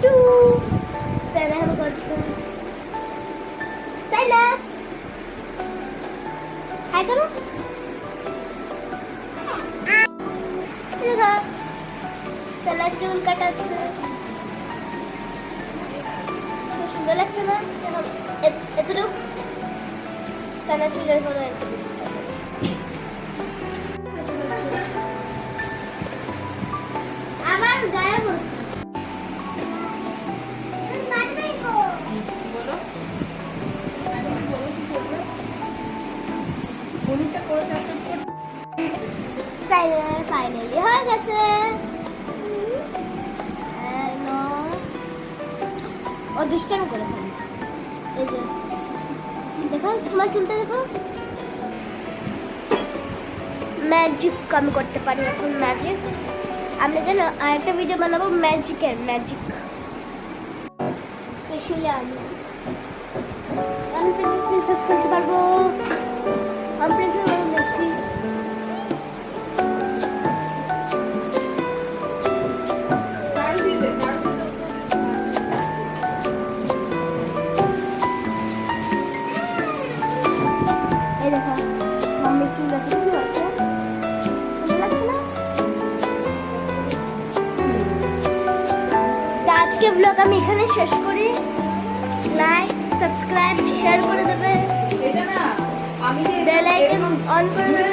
two Saina এখন করছে Saina high করো দেখো সাইনা চুল কাটাচ্ছে খুব সুন্দর লাগছে না এতটুকু সাইনা চুলের কোনো আমার গায়ে বলছে ফাইনালি হয়ে গেছে ও দুষ্টামি করে এই যে দেখো তোমার চুলটা দেখো ম্যাজিক আমি করতে পারি এখন ম্যাজিক আমরা জানো আরেকটা ভিডিও বানাবো ম্যাজিকের ম্যাজিক স্পেশালি আমি প্রিন্সেস করতে পারবো আমি প্রিন্সেস দেখছি এই দেখো মাম্মির চুল দেখতে কি আছে আজকে ব্লগ আমি এখানে শেষ করি লাইক সাবস্ক্রাইব শেয়ার করে দেবে এটা না আমি বেল আইকন অন করে দেবে